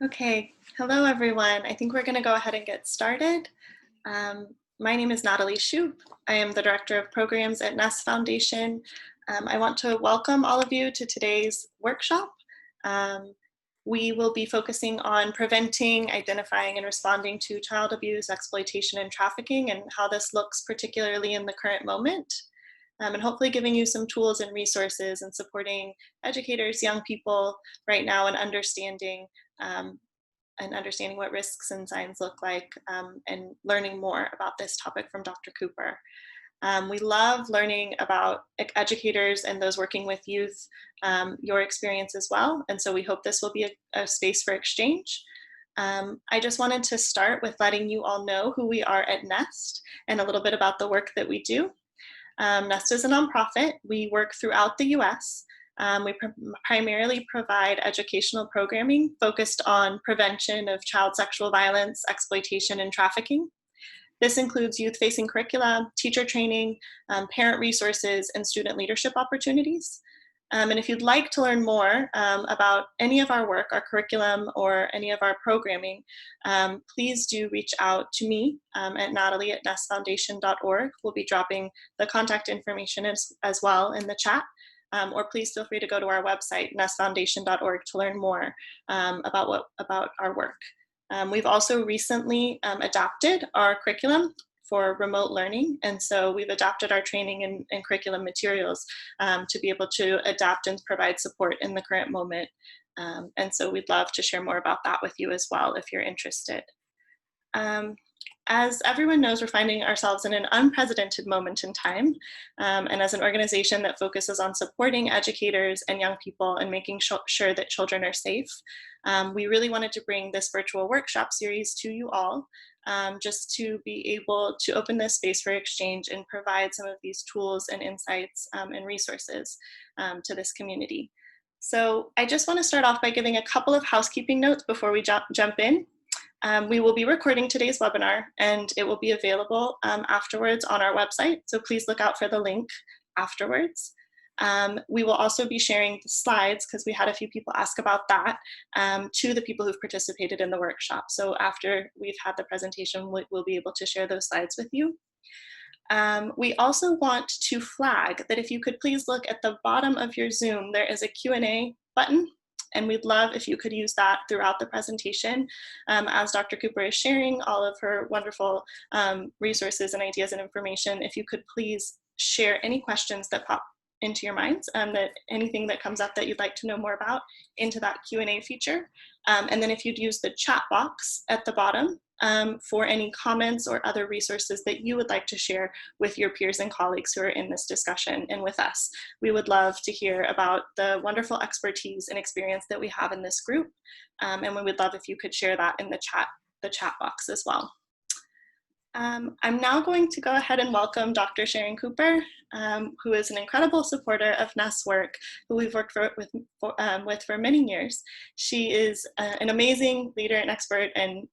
Okay, hello everyone. I think we're going to go ahead and get started. My name is Natalie Shoup. I am the Director of Programs at Nest Foundation. I want to welcome all of you to today's workshop. We will be focusing on preventing, identifying, and responding to child abuse, exploitation, and trafficking, and how this looks particularly in the current moment. And hopefully giving you some tools and resources and supporting educators, young people right now in um, understanding what risks and signs look like, and learning more about this topic from Dr. Cooper. We love learning about educators and those working with youth, your experience as well. And so we hope this will be a space for exchange. I just wanted to start with letting you all know who we are at Nest and a little bit about the work that we do. Nest is a nonprofit. We work throughout the US. We primarily provide educational programming focused on prevention of child sexual violence, exploitation, and trafficking. This includes youth-facing curricula, teacher training, parent resources, and student leadership opportunities. And if you'd like to learn more about any of our work, our curriculum, or any of our programming, please do reach out to me at natalie@nestfoundation.org. We'll be dropping the contact information as well in the chat. Or please feel free to go to our website, nestfoundation.org, to learn more about our work. We've also recently adapted our curriculum for remote learning, and so we've adapted our training and curriculum materials to be able to adapt and provide support in the current moment. And so we'd love to share more about that with you as well if you're interested. As everyone knows, we're finding ourselves in an unprecedented moment in time. And as an organization that focuses on supporting educators and young people and making sure that children are safe, we really wanted to bring this virtual workshop series to you all, just to be able to open this space for exchange and provide some of these tools and insights and resources to this community. So I just want to start off by giving a couple of housekeeping notes before we jump in. We will be recording today's webinar, and it will be available afterwards on our website, so please look out for the link afterwards. We will also be sharing the slides, because we had a few people ask about that, to the people who've participated in the workshop. So after we've had the presentation, we'll be able to share those slides with you. We also want to flag that if you could please look at the bottom of your Zoom, there is a Q&A button. And we'd love if you could use that throughout the presentation. As Dr. Cooper is sharing all of her wonderful resources and ideas and information, if you could please share any questions that pop into your minds, that anything that comes up that you'd like to know more about into that Q&A feature. And then if you'd use the chat box at the bottom for any comments or other resources that you would like to share with your peers and colleagues who are in this discussion and with us. We would love to hear about the wonderful expertise and experience that we have in this group. And we would love if you could share that in the chat box as well. I'm now going to go ahead and welcome Dr. Sharon Cooper, who is an incredible supporter of Nest's work, who we've worked with for many years. She is an amazing leader and expert in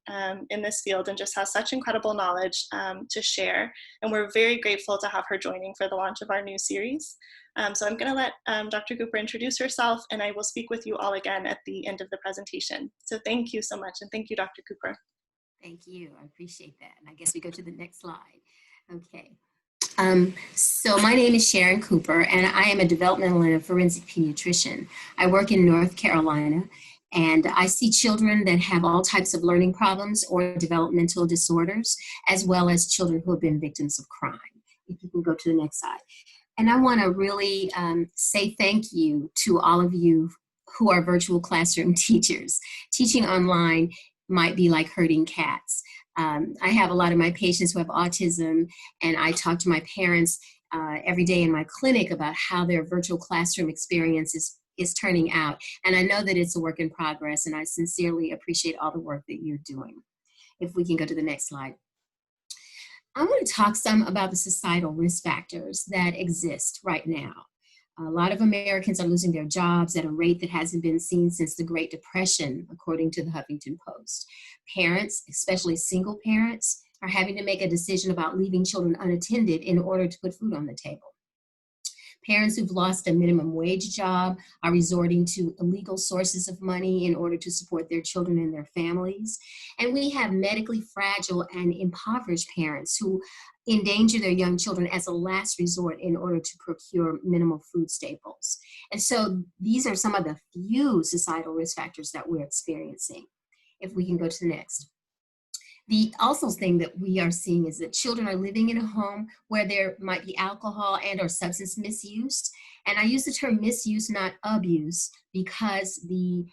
this field and just has such incredible knowledge to share. And we're very grateful to have her joining for the launch of our new series. So I'm going to let Dr. Cooper introduce herself, and I will speak with you all again at the end of the presentation. So thank you so much, and thank you, Dr. Cooper. Thank you. I appreciate that. And I guess we go to the next slide. Okay. So my name is Sharon Cooper, and I am a developmental and a forensic pediatrician. I work in North Carolina, and I see children that have all types of learning problems or developmental disorders, as well as children who have been victims of crime. If you can go to the next slide. And I want to really say thank you to all of you who are virtual classroom teachers. Teaching online might be like herding cats. I have a lot of my patients who have autism, and I talk to my parents every day in my clinic about how their virtual classroom experience is turning out. And I know that it's a work in progress, and I sincerely appreciate all the work that you're doing. If we can go to the next slide. I want to talk some about the societal risk factors that exist right now. A lot of Americans are losing their jobs at a rate that hasn't been seen since the Great Depression, according to the Huffington Post. Parents, especially single parents, are having to make a decision about leaving children unattended in order to put food on the table. Parents who've lost a minimum wage job are resorting to illegal sources of money in order to support their children and their families. And we have medically fragile and impoverished parents who endanger their young children as a last resort in order to procure minimal food staples. And so these are some of the few societal risk factors that we're experiencing. If we can go to the next. The also thing that we are seeing is that children are living in a home where there might be alcohol and or substance misuse. And I use the term misuse, not abuse, because the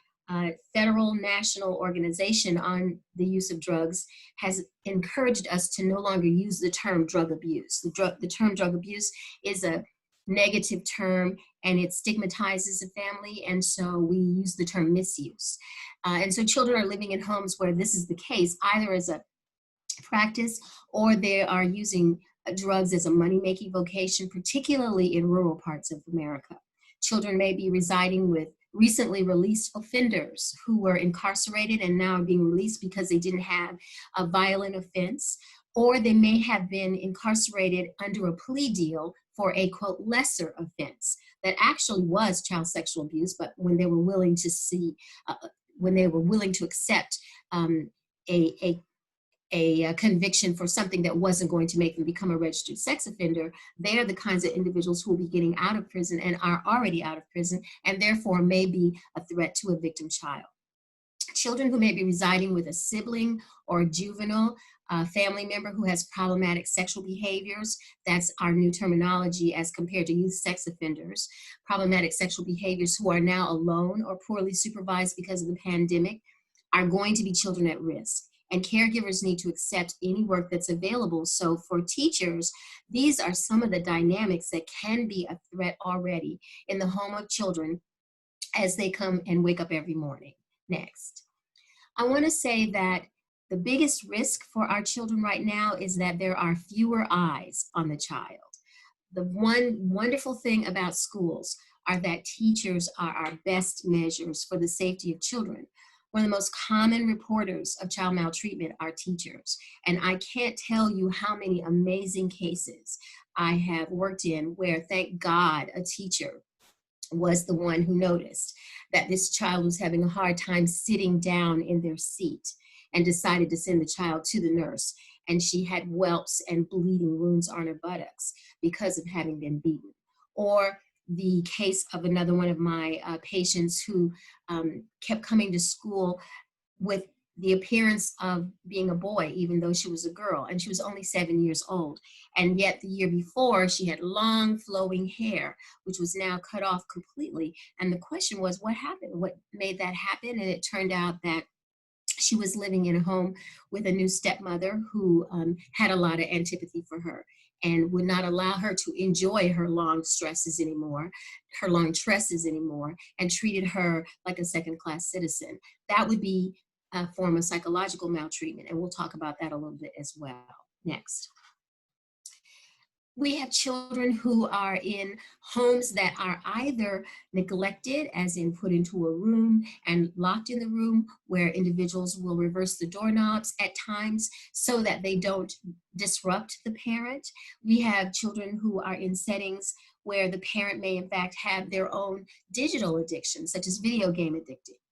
federal national organization on the use of drugs has encouraged us to no longer use the term drug abuse. The term drug abuse is a negative term and it stigmatizes a family, and so we use the term misuse. And so children are living in homes where this is the case, either as a practice or they are using drugs as a money-making vocation, particularly in rural parts of America. Children may be residing with recently released offenders who were incarcerated and now are being released because they didn't have a violent offense, or they may have been incarcerated under a plea deal for a, quote, lesser offense that actually was child sexual abuse, but when they were willing to when they were willing to accept a conviction for something that wasn't going to make them become a registered sex offender, they are the kinds of individuals who will be getting out of prison and are already out of prison and therefore may be a threat to a victim child. Children who may be residing with a sibling or a juvenile family member who has problematic sexual behaviors, that's our new terminology as compared to youth sex offenders, problematic sexual behaviors who are now alone or poorly supervised because of the pandemic, are going to be children at risk. And caregivers need to accept any work that's available. So for teachers, these are some of the dynamics that can be a threat already in the home of children as they come and wake up every morning. Next. I want to say that the biggest risk for our children right now is that there are fewer eyes on the child. The one wonderful thing about schools are that teachers are our best measures for the safety of children. One of the most common reporters of child maltreatment are teachers. And I can't tell you how many amazing cases I have worked in where, thank God, a teacher was the one who noticed that this child was having a hard time sitting down in their seat and decided to send the child to the nurse. And she had whelps and bleeding wounds on her buttocks because of having been beaten. Or the case of another one of my patients who kept coming to school with the appearance of being a boy, even though she was a girl, and she was only 7 years old. And yet the year before, she had long flowing hair, which was now cut off completely. And the question was, what happened? What made that happen? And it turned out that she was living in a home with a new stepmother who had a lot of antipathy for her and would not allow her to enjoy her long tresses anymore, and treated her like a second-class citizen. That would be a form of psychological maltreatment, and we'll talk about that a little bit as well. Next. We have children who are in homes that are either neglected, as in put into a room and locked in the room, where individuals will reverse the doorknobs at times so that they don't disrupt the parent. We have children who are in settings where the parent may in fact have their own digital addiction, such as video game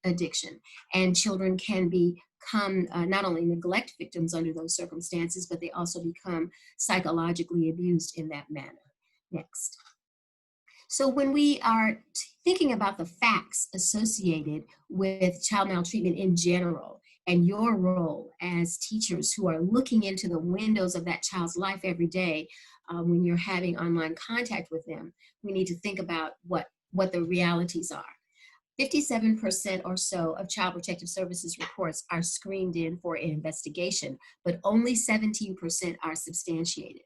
addiction, and children can become not only neglect victims under those circumstances, but they also become psychologically abused in that manner. Next. So when we are thinking about the facts associated with child maltreatment in general, and your role as teachers who are looking into the windows of that child's life every day, when you're having online contact with them, we need to think about what the realities are. 57% or so of Child Protective Services reports are screened in for an investigation, but only 17% are substantiated.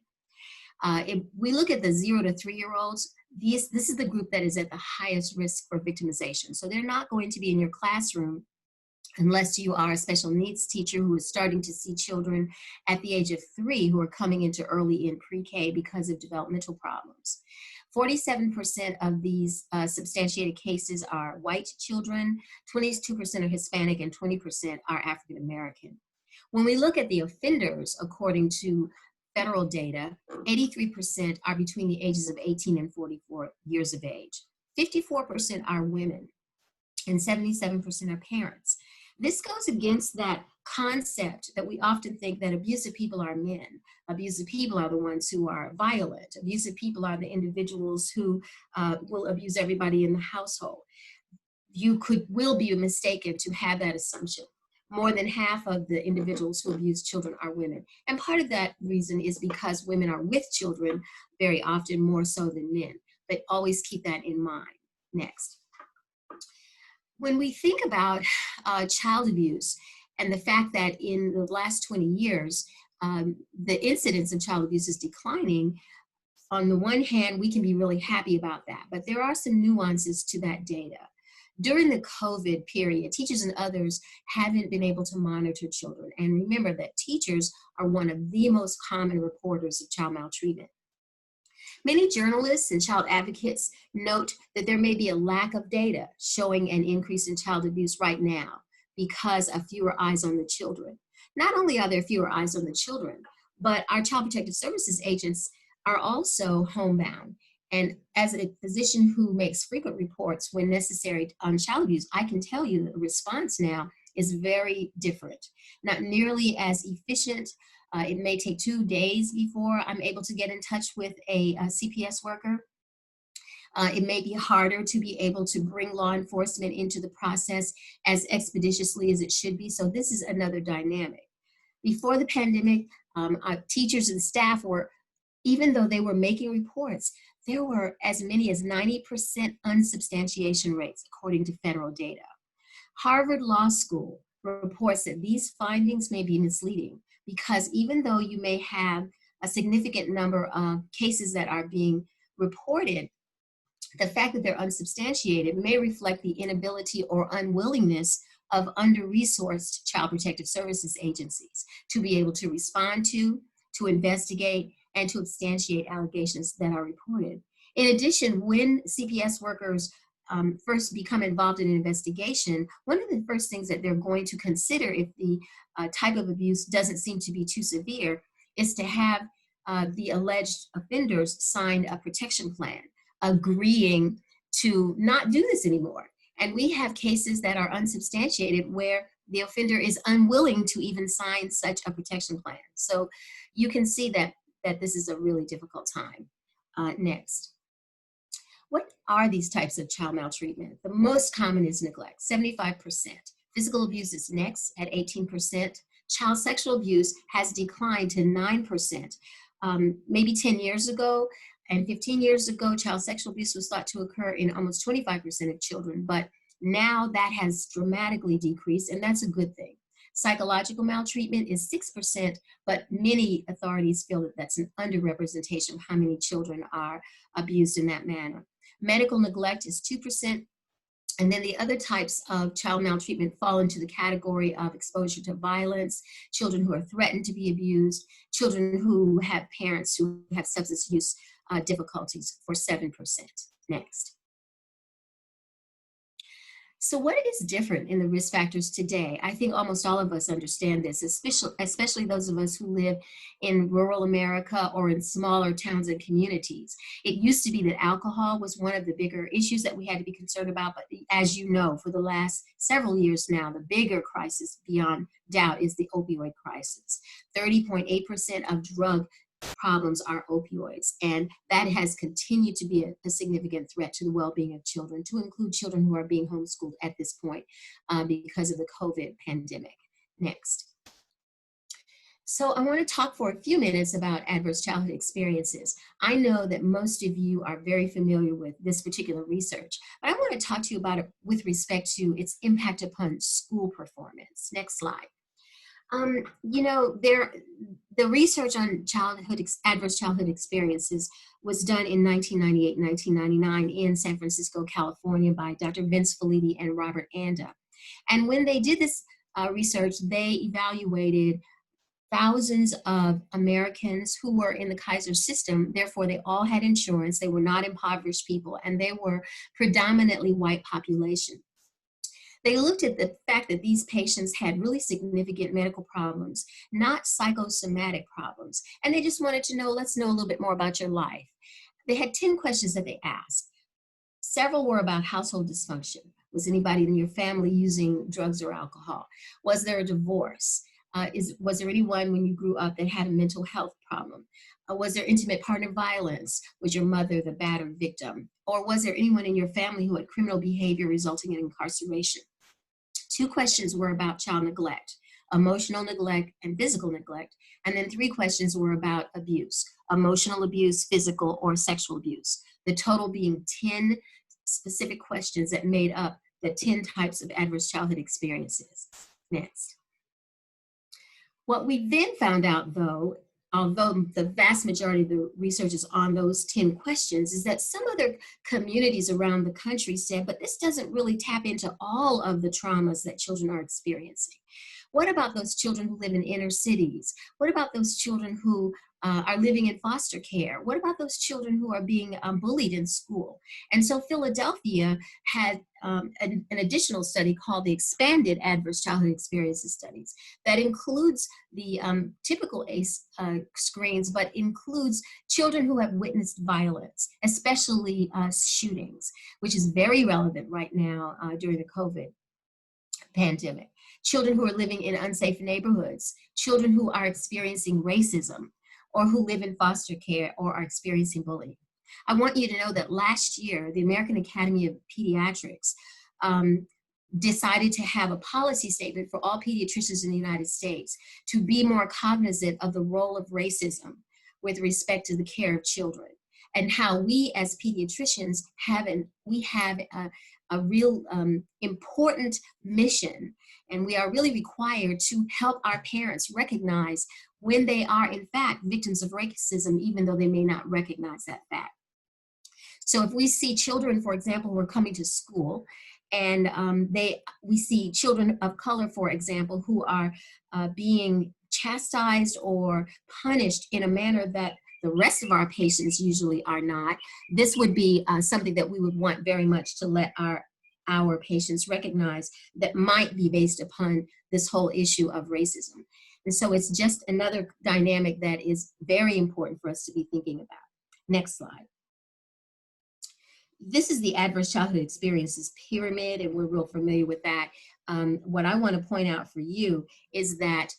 If we look at the 0 to 3-year-olds, this is the group that is at the highest risk for victimization. So they're not going to be in your classroom unless you are a special needs teacher who is starting to see children at the age of 3 who are coming into early in pre-K because of developmental problems. 47% of these substantiated cases are white children, 22% are Hispanic, and 20% are African American. When we look at the offenders, according to federal data, 83% are between the ages of 18 and 44 years of age. 54% are women, and 77% are parents. This goes against that concept that we often think that abusive people are men. Abusive people are the ones who are violent. Abusive people are the individuals who will abuse everybody in the household. You will be mistaken to have that assumption. More than half of the individuals who abuse children are women. And part of that reason is because women are with children very often more so than men. But always keep that in mind. Next. When we think about child abuse and the fact that in the last 20 years, the incidence of child abuse is declining, on the one hand, we can be really happy about that, but there are some nuances to that data. During the COVID period, teachers and others haven't been able to monitor children. And remember that teachers are one of the most common reporters of child maltreatment. Many journalists and child advocates note that there may be a lack of data showing an increase in child abuse right now because of fewer eyes on the children. Not only are there fewer eyes on the children, but our Child Protective Services agents are also homebound. And as a physician who makes frequent reports when necessary on child abuse, I can tell you that the response now is very different. Not nearly as efficient. It may take 2 days before I'm able to get in touch with a CPS worker. It may be harder to be able to bring law enforcement into the process as expeditiously as it should be. So this is another dynamic. Before the pandemic, teachers and staff were, even though they were making reports, there were as many as 90% unsubstantiation rates, according to federal data. Harvard Law School reports that these findings may be misleading because even though you may have a significant number of cases that are being reported, the fact that they're unsubstantiated may reflect the inability or unwillingness of under-resourced Child Protective Services agencies to be able to respond to investigate, and to substantiate allegations that are reported. In addition, when CPS workers first become involved in an investigation, one of the first things that they're going to consider if the type of abuse doesn't seem to be too severe is to have the alleged offenders sign a protection plan, agreeing to not do this anymore. And we have cases that are unsubstantiated where the offender is unwilling to even sign such a protection plan. So you can see that this is a really difficult time. Next. What are these types of child maltreatment? The most common is neglect, 75%. Physical abuse is next at 18%. Child sexual abuse has declined to 9%. Maybe 10 years ago and 15 years ago, child sexual abuse was thought to occur in almost 25% of children, but now that has dramatically decreased, and that's a good thing. Psychological maltreatment is 6%, but many authorities feel that that's an underrepresentation of how many children are abused in that manner. Medical neglect is 2%, and then the other types of child maltreatment fall into the category of exposure to violence, children who are threatened to be abused, children who have parents who have substance use difficulties for 7%. Next. So what is different in the risk factors today? I think almost all of us understand this, especially those of us who live in rural America or in smaller towns and communities. It used to be that alcohol was one of the bigger issues that we had to be concerned about, but as you know, for the last several years now, the bigger crisis beyond doubt is the opioid crisis. 30.8% of drug problems are opioids, and that has continued to be a significant threat to the well-being of children, to include children who are being homeschooled at this point because of the COVID pandemic. Next. So I want to talk for a few minutes about adverse childhood experiences. I know that most of you are very familiar with this particular research, but I want to talk to you about it with respect to its impact upon school performance. Next slide. You know, the research on adverse childhood experiences was done in 1998 and 1999 in San Francisco, California by Dr. Vince Felitti and Robert Anda. And when they did this research, they evaluated thousands of Americans who were in the Kaiser system. Therefore, they all had insurance. They were not impoverished people, and they were predominantly white population. They looked at the fact that these patients had really significant medical problems, not psychosomatic problems. And they just wanted to know, let's know a little bit more about your life. They had 10 questions that they asked. Several were about household dysfunction. Was anybody in your family using drugs or alcohol? Was there a divorce? Was there anyone when you grew up that had a mental health problem? Was there intimate partner violence? Was your mother the battered victim? Or was there anyone in your family who had criminal behavior resulting in incarceration? 2 questions were about child neglect, emotional neglect, and physical neglect. And then 3 questions were about abuse, emotional abuse, physical, or sexual abuse. The total being 10 specific questions that made up the 10 types of adverse childhood experiences. Next. What we then found out, though, although the vast majority of the research is on those 10 questions, is that some other communities around the country said, but this doesn't really tap into all of the traumas that children are experiencing. What about those children who live in inner cities? What about those children who are living in foster care? What about those children who are being bullied in school? And so Philadelphia had an additional study called the Expanded Adverse Childhood Experiences Studies that includes the typical ACE screens, but includes children who have witnessed violence, especially shootings, which is very relevant right now during the COVID pandemic. Children who are living in unsafe neighborhoods, children who are experiencing racism, or who live in foster care or are experiencing bullying. I want you to know that last year, the American Academy of Pediatrics decided to have a policy statement for all pediatricians in the United States to be more cognizant of the role of racism with respect to the care of children, and how we as pediatricians have a real important mission, and we are really required to help our parents recognize when they are in fact victims of racism, even though they may not recognize that fact. So if we see children, for example, who are coming to school, and we see children of color, for example, who are being chastised or punished in a manner that the rest of our patients usually are not, this would be something that we would want very much to let our patients recognize that might be based upon this whole issue of racism. And so it's just another dynamic that is very important for us to be thinking about. Next slide. This is the adverse childhood experiences pyramid, and we're real familiar with that. What I want to point out for you is that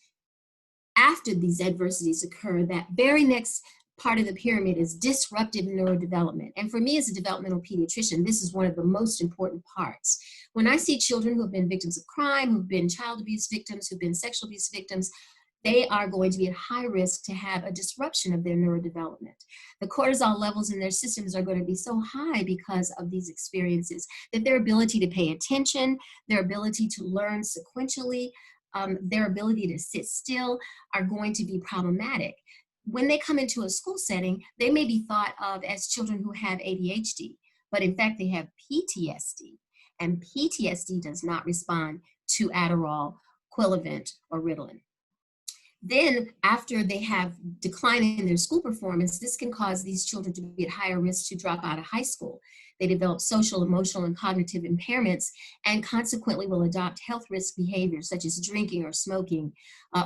after these adversities occur, that very next part of the pyramid is disruptive neurodevelopment. And for me as a developmental pediatrician, this is one of the most important parts. When I see children who have been victims of crime, who've been child abuse victims, who've been sexual abuse victims, they are going to be at high risk to have a disruption of their neurodevelopment. The cortisol levels in their systems are going to be so high because of these experiences that their ability to pay attention, their ability to learn sequentially, their ability to sit still are going to be problematic. When they come into a school setting, they may be thought of as children who have ADHD, but in fact they have PTSD, and PTSD does not respond to Adderall, Quilivant, or Ritalin. Then after they have decline in their school performance, this can cause these children to be at higher risk to drop out of high school. They develop social, emotional, and cognitive impairments, and consequently will adopt health risk behaviors such as drinking or smoking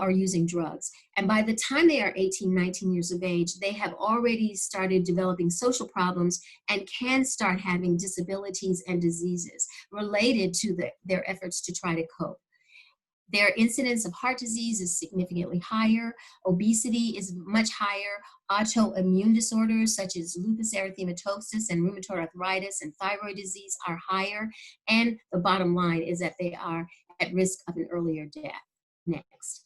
or using drugs. And by the time they are 18, 19 years of age, they have already started developing social problems and can start having disabilities and diseases related to their efforts to try to cope. Their incidence of heart disease is significantly higher. Obesity is much higher. Autoimmune disorders such as lupus erythematosus and rheumatoid arthritis and thyroid disease are higher. And the bottom line is that they are at risk of an earlier death. Next.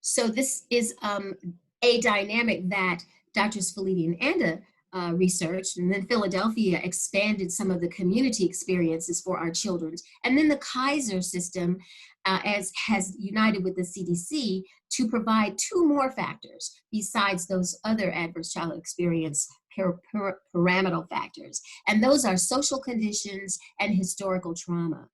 So this is a dynamic that Drs. Felitti and Anda researched, and then Philadelphia expanded some of the community experiences for our children. And then the Kaiser system has united with the CDC to provide 2 more factors besides those other adverse childhood experience pyramidal factors. And those are social conditions and historical trauma.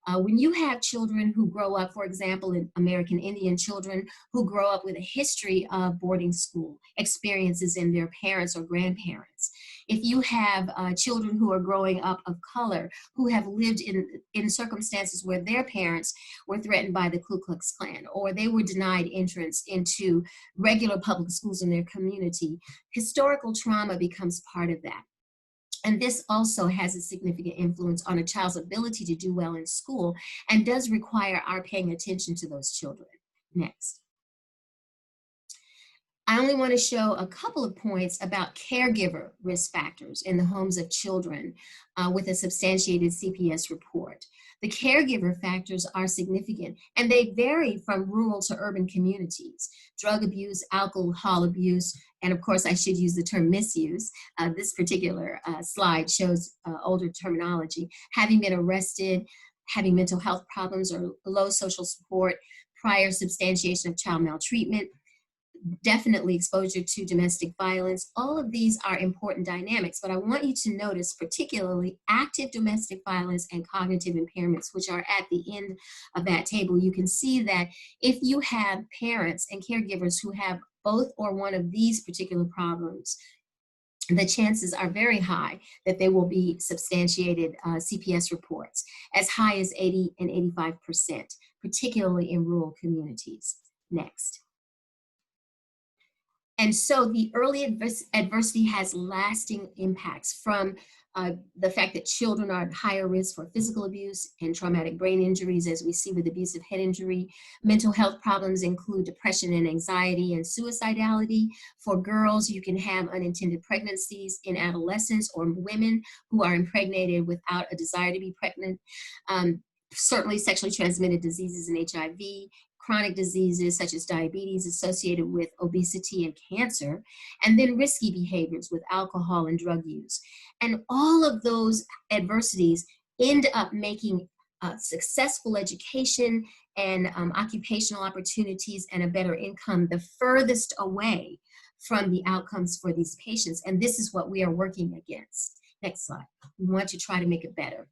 When you have children who grow up, for example, in American Indian children who grow up with a history of boarding school experiences in their parents or grandparents, If you have children who are growing up of color, who have lived in circumstances where their parents were threatened by the Ku Klux Klan, or they were denied entrance into regular public schools in their community, historical trauma becomes part of that. And this also has a significant influence on a child's ability to do well in school and does require our paying attention to those children. Next. I only want to show a couple of points about caregiver risk factors in the homes of children with a substantiated CPS report. The caregiver factors are significant, and they vary from rural to urban communities. Drug abuse, alcohol abuse, and of course I should use the term misuse. This particular slide shows older terminology. Having been arrested, having mental health problems or low social support, prior substantiation of child maltreatment, definitely exposure to domestic violence. All of these are important dynamics, but I want you to notice particularly active domestic violence and cognitive impairments, which are at the end of that table. You can see that if you have parents and caregivers who have both or one of these particular problems, the chances are very high that they will be substantiated CPS reports, as high as 80 and 85%, particularly in rural communities. Next. And so the early adversity has lasting impacts, from the fact that children are at higher risk for physical abuse and traumatic brain injuries, as we see with abusive head injury. Mental health problems include depression and anxiety and suicidality. For girls, you can have unintended pregnancies in adolescence, or women who are impregnated without a desire to be pregnant. Certainly sexually transmitted diseases and HIV, chronic diseases such as diabetes associated with obesity and cancer, and then risky behaviors with alcohol and drug use. And all of those adversities end up making successful education and occupational opportunities and a better income the furthest away from the outcomes for these patients. And this is what we are working against. Next slide. We want to try to make it better.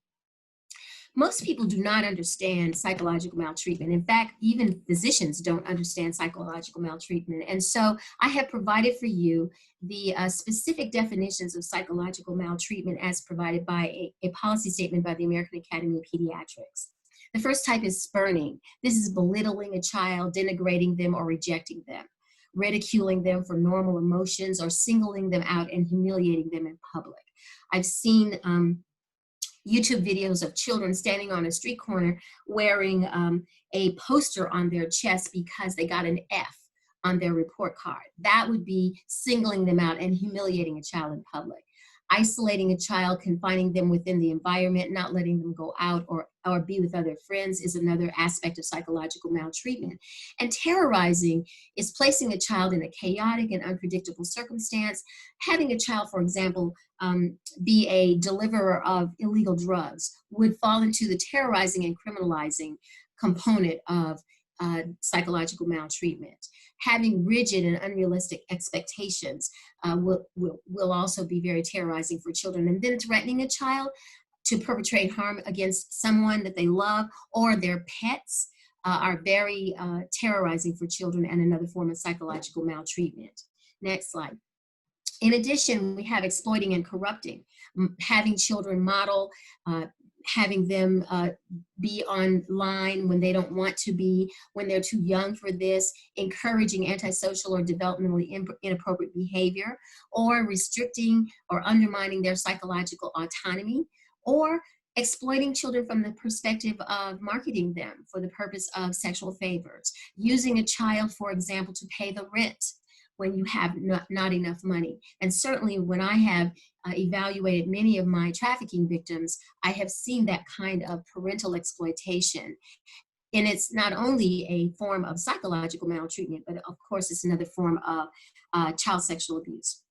Most people do not understand psychological maltreatment. In fact, even physicians don't understand psychological maltreatment. And so I have provided for you the specific definitions of psychological maltreatment as provided by a policy statement by the American Academy of Pediatrics. The first type is spurning. This is belittling a child, denigrating them, or rejecting them, ridiculing them for normal emotions, or singling them out and humiliating them in public. I've seen YouTube videos of children standing on a street corner wearing a poster on their chest because they got an F on their report card. That would be singling them out and humiliating a child in public. Isolating a child, confining them within the environment, not letting them go out or be with other friends is another aspect of psychological maltreatment. And terrorizing is placing a child in a chaotic and unpredictable circumstance. Having a child, for example, be a deliverer of illegal drugs would fall into the terrorizing and criminalizing component of psychological maltreatment. Having rigid and unrealistic expectations will also be very terrorizing for children. And then threatening a child to perpetrate harm against someone that they love or their pets are very terrorizing for children, and another form of psychological maltreatment. Next slide. In addition, we have exploiting and corrupting, having children model, having them be online when they don't want to be, when they're too young for this, encouraging antisocial or developmentally inappropriate behavior, or restricting or undermining their psychological autonomy, or exploiting children from the perspective of marketing them for the purpose of sexual favors, using a child, for example, to pay the rent when you have not enough money. And certainly when I have evaluated many of my trafficking victims, I have seen that kind of parental exploitation. And it's not only a form of psychological maltreatment, but of course it's another form of child sexual abuse.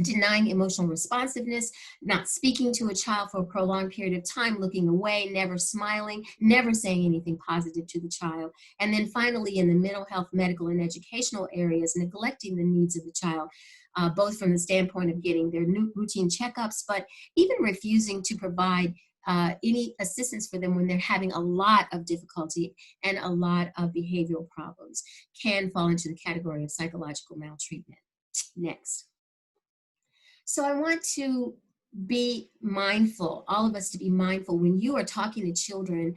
Denying emotional responsiveness, not speaking to a child for a prolonged period of time, looking away, never smiling, never saying anything positive to the child. And then finally, in the mental health, medical, and educational areas, neglecting the needs of the child, both from the standpoint of getting their new routine checkups, but even refusing to provide any assistance for them when they're having a lot of difficulty and a lot of behavioral problems, can fall into the category of psychological maltreatment. Next. So I want to be mindful, all of us to be mindful when you are talking to children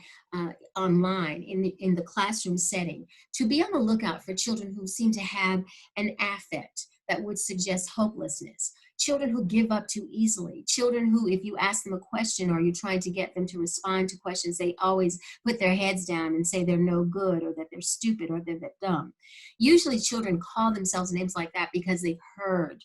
online in the classroom setting, to be on the lookout for children who seem to have an affect that would suggest hopelessness, children who give up too easily, children who, if you ask them a question or you're trying to get them to respond to questions, they always put their heads down and say they're no good or that they're stupid or they're that dumb. Usually children call themselves names like that because they've heard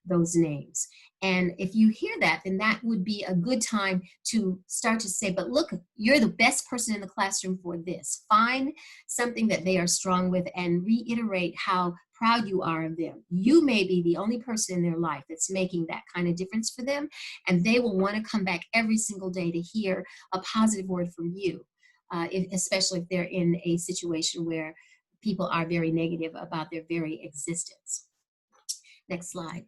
those names. And if you hear that, then that would be a good time to start to say, but look, you're the best person in the classroom for this. Find something that they are strong with and reiterate how proud you are of them. You may be the only person in their life that's making that kind of difference for them, and they will want to come back every single day to hear a positive word from you, especially if they're in a situation where people are very negative about their very existence. Next slide.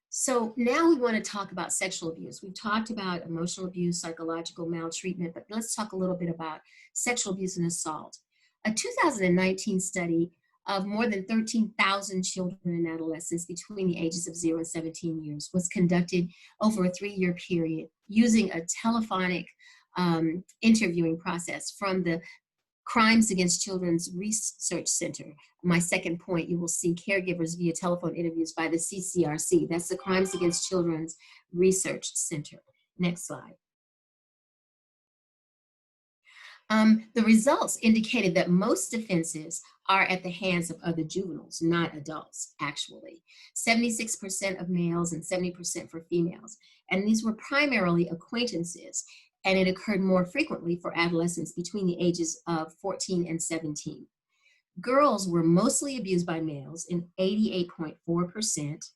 So now we want to talk about sexual abuse. We've talked about emotional abuse, psychological maltreatment, but let's talk a little bit about sexual abuse and assault. A 2019 study of more than 13,000 children and adolescents between the ages of 0 and 17 years was conducted over a 3-year period using a telephonic interviewing process from the Crimes Against Children's Research Center. My second point, you will see caregivers via telephone interviews by the CCRC. That's the Crimes Against Children's Research Center. Next slide. The results indicated that most offenses are at the hands of other juveniles, not adults, actually. 76% of males and 70% for females. And these were primarily acquaintances, and it occurred more frequently for adolescents between the ages of 14 and 17. Girls were mostly abused by males in 88.4%,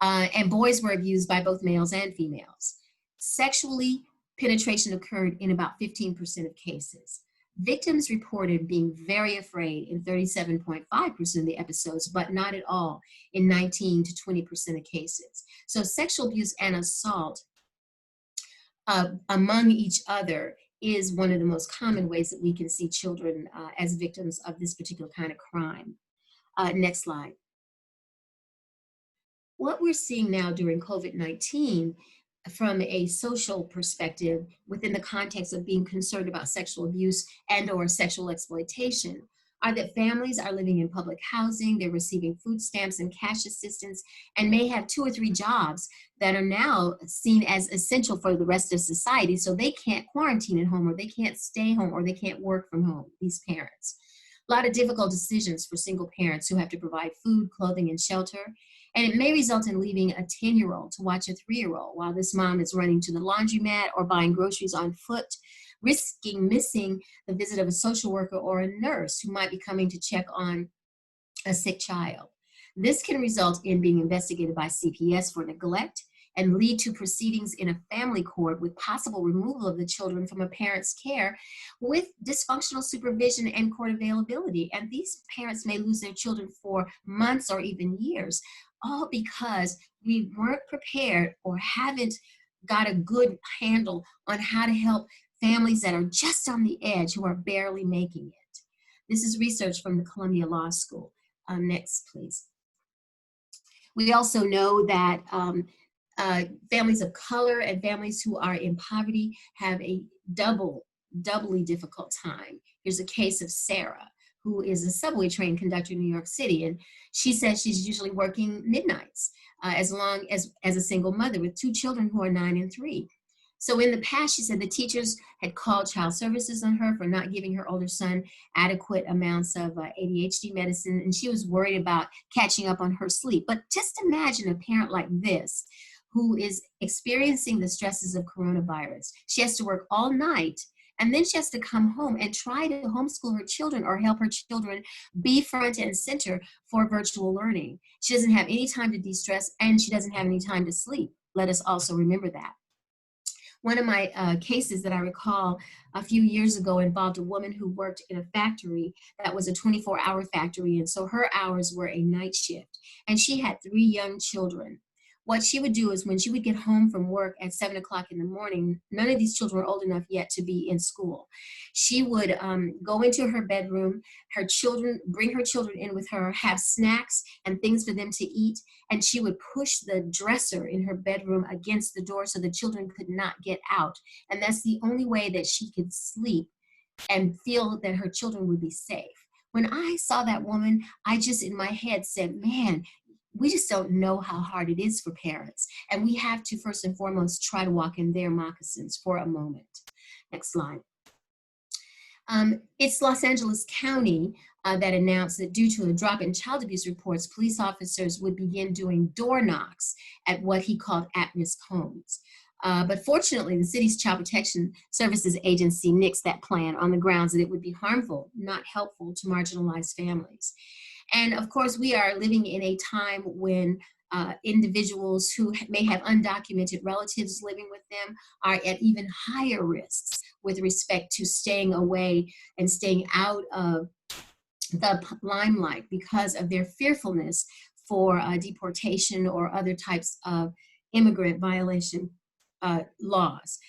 and boys were abused by both males and females. Sexually, penetration occurred in about 15% of cases. Victims reported being very afraid in 37.5% of the episodes, but not at all in 19 to 20% of cases. So sexual abuse and assault among each other is one of the most common ways that we can see children as victims of this particular kind of crime. Next slide. What we're seeing now during COVID-19 from a social perspective within the context of being concerned about sexual abuse and or sexual exploitation are that families are living in public housing, they're receiving food stamps and cash assistance, and may have 2 or 3 jobs that are now seen as essential for the rest of society, so they can't quarantine at home, or they can't stay home, or they can't work from home, these parents. A lot of difficult decisions for single parents who have to provide food, clothing, and shelter. And it may result in leaving a 10-year-old to watch a 3-year-old while this mom is running to the laundromat or buying groceries on foot, risking missing the visit of a social worker or a nurse who might be coming to check on a sick child. This can result in being investigated by CPS for neglect and lead to proceedings in a family court with possible removal of the children from a parent's care with dysfunctional supervision and court availability. And these parents may lose their children for months or even years, all because we weren't prepared or haven't got a good handle on how to help families that are just on the edge, who are barely making it. This is research from the Columbia Law School. Next, please. We also know that families of color and families who are in poverty have a doubly difficult time. Here's a case of Sarah, who is a subway train conductor in New York City, and she says she's usually working midnights as long as a single mother with 2 children who are 9 and 3. So in the past, she said the teachers had called child services on her for not giving her older son adequate amounts of ADHD medicine, and she was worried about catching up on her sleep. But just imagine a parent like this who is experiencing the stresses of coronavirus. She has to work all night, and then she has to come home and try to homeschool her children or help her children be front and center for virtual learning. She doesn't have any time to de-stress, and she doesn't have any time to sleep. Let us also remember that. One of my cases that I recall a few years ago involved a woman who worked in a factory that was a 24-hour factory, and so her hours were a night shift. And she had 3 young children what she would do is when she would get home from work at 7 o'clock in the morning, none of these children were old enough yet to be in school. She would go into her bedroom, bring her children in with her, have snacks and things for them to eat, and she would push the dresser in her bedroom against the door so the children could not get out. And that's the only way that she could sleep and feel that her children would be safe. When I saw that woman, I just in my head said, man, we just don't know how hard it is for parents. And we have to first and foremost try to walk in their moccasins for a moment. Next slide. It's Los Angeles County that announced that due to a drop in child abuse reports, police officers would begin doing door knocks at what he called at-risk homes. But fortunately, the city's Child Protection Services Agency nixed that plan on the grounds that it would be harmful, not helpful to marginalized families. And of course, we are living in a time when individuals who may have undocumented relatives living with them are at even higher risks with respect to staying away and staying out of the limelight because of their fearfulness for deportation or other types of immigrant violation laws.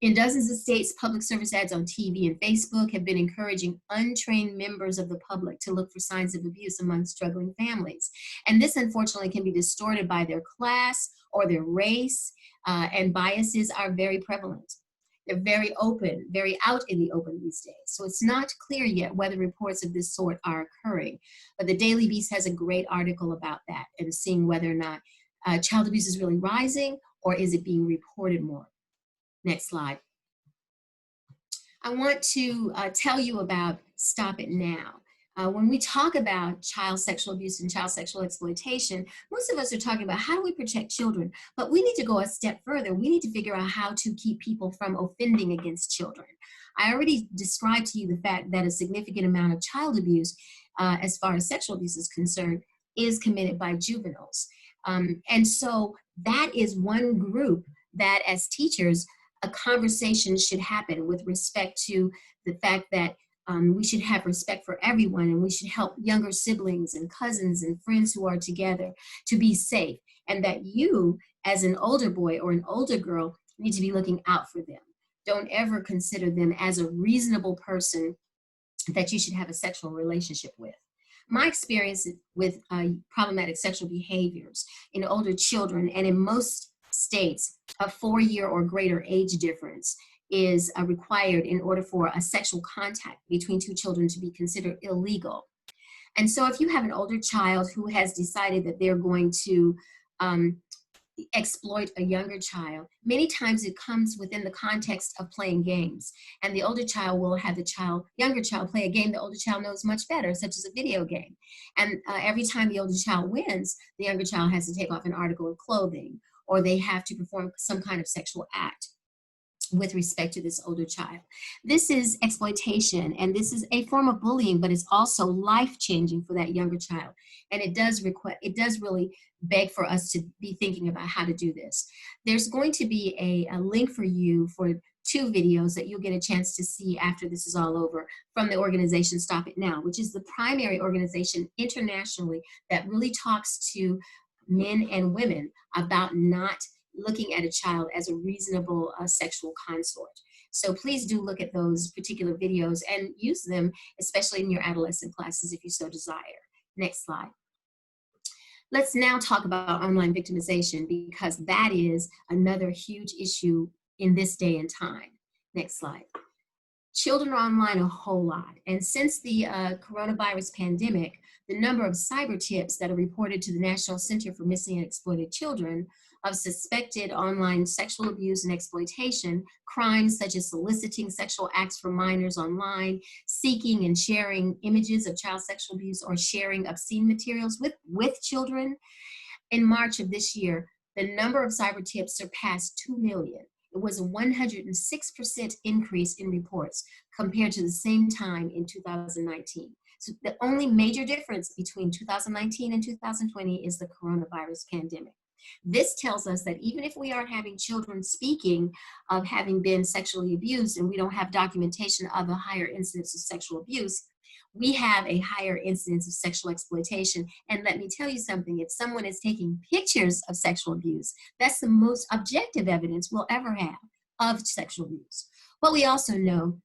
In dozens of states, public service ads on TV and Facebook have been encouraging untrained members of the public to look for signs of abuse among struggling families. And this, unfortunately, can be distorted by their class or their race, and biases are very prevalent. They're very open, very out in the open these days. So it's not clear yet whether reports of this sort are occurring. But the Daily Beast has a great article about that and seeing whether or not child abuse is really rising or is it being reported more. Next slide. I want to tell you about Stop It Now. When we talk about child sexual abuse and child sexual exploitation, most of us are talking about how do we protect children, but we need to go a step further. We need to figure out how to keep people from offending against children. I already described to you the fact that a significant amount of child abuse, as far as sexual abuse is concerned, is committed by juveniles. And so that is one group that as teachers, a conversation should happen with respect to the fact that we should have respect for everyone and we should help younger siblings and cousins and friends who are together to be safe, and that you as an older boy or an older girl need to be looking out for them. Don't ever consider them as a reasonable person that you should have a sexual relationship with. My experience with problematic sexual behaviors in older children, and in most states, a 4-year or greater age difference is required in order for a sexual contact between two children to be considered illegal. And so if you have an older child who has decided that they're going to exploit a younger child, many times it comes within the context of playing games. And the older child will have the younger child play a game the older child knows much better, such as a video game. And every time the older child wins, the younger child has to take off an article of clothing, or they have to perform some kind of sexual act with respect to this older child. This is exploitation, and this is a form of bullying, but it's also life-changing for that younger child. And it does really beg for us to be thinking about how to do this. There's going to be a link for you for 2 videos that you'll get a chance to see after this is all over from the organization Stop It Now, which is the primary organization internationally that really talks to men and women about not looking at a child as a reasonable sexual consort. So please do look at those particular videos and use them, especially in your adolescent classes if you so desire. Next slide. Let's now talk about online victimization, because that is another huge issue in this day and time. Next slide. Children are online a whole lot. And since the coronavirus pandemic, the number of cyber tips that are reported to the National Center for Missing and Exploited Children of suspected online sexual abuse and exploitation, crimes such as soliciting sexual acts from minors online, seeking and sharing images of child sexual abuse, or sharing obscene materials with children. In March of this year, the number of cyber tips surpassed 2 million. It was a 106% increase in reports compared to the same time in 2019. So the only major difference between 2019 and 2020 is the coronavirus pandemic. This tells us that even if we aren't having children speaking of having been sexually abused and we don't have documentation of a higher incidence of sexual abuse, we have a higher incidence of sexual exploitation. And let me tell you something, if someone is taking pictures of sexual abuse, that's the most objective evidence we'll ever have of sexual abuse. What we also know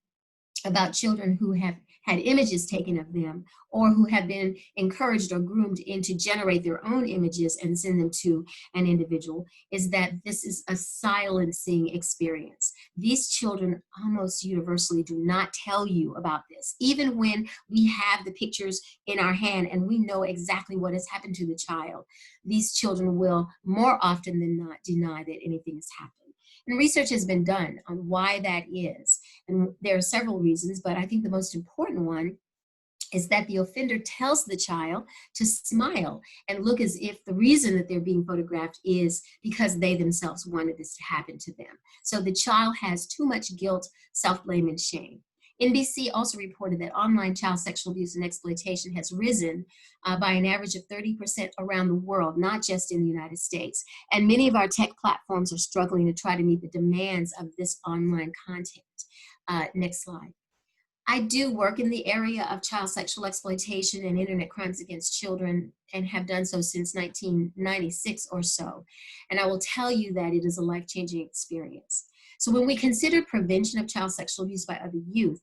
about children who have had images taken of them or who have been encouraged or groomed into generate their own images and send them to an individual is that this is a silencing experience. These children almost universally do not tell you about this. Even when we have the pictures in our hand and we know exactly what has happened to the child, these children will more often than not deny that anything has happened. And research has been done on why that is. And there are several reasons, but I think the most important one is that the offender tells the child to smile and look as if the reason that they're being photographed is because they themselves wanted this to happen to them. So the child has too much guilt, self-blame, and shame. NBC also reported that online child sexual abuse and exploitation has risen by an average of 30% around the world, not just in the United States. And many of our tech platforms are struggling to try to meet the demands of this online content. Next slide. I do work in the area of child sexual exploitation and internet crimes against children and have done so since 1996 or so. And I will tell you that it is a life-changing experience. So when we consider prevention of child sexual abuse by other youth,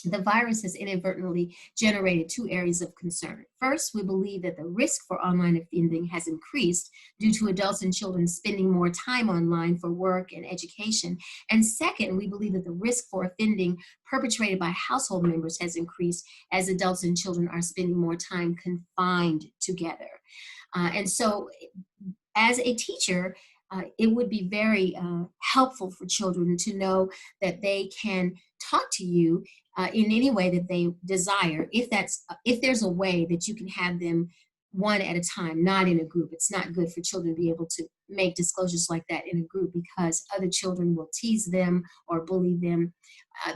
the virus has inadvertently generated two areas of concern. First, we believe that the risk for online offending has increased due to adults and children spending more time online for work and education. And second, we believe that the risk for offending perpetrated by household members has increased as adults and children are spending more time confined together. And so as a teacher, it would be very helpful for children to know that they can talk to you in any way that they desire, if there's a way that you can have them one at a time, not in a group. It's not good for children to be able to make disclosures like that in a group because other children will tease them or bully them.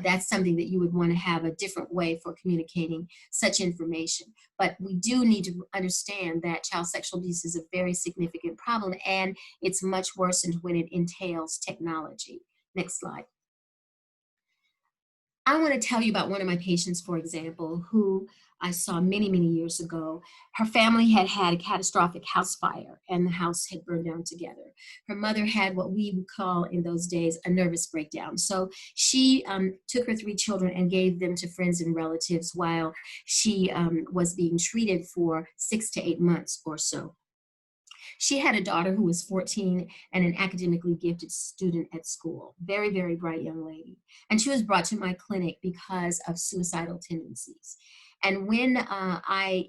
That's something that you would want to have a different way for communicating such information. But we do need to understand that child sexual abuse is a very significant problem, and it's much worsened when it entails technology. Next slide. I want to tell you about one of my patients, for example, who I saw many, many years ago. Her family had had a catastrophic house fire and the house had burned down together. Her mother had what we would call in those days a nervous breakdown. So she took her 3 children and gave them to friends and relatives while she was being treated for 6 to 8 months or so. She had a daughter who was 14 and an academically gifted student at school. Very, very bright young lady. And she was brought to my clinic because of suicidal tendencies. And when I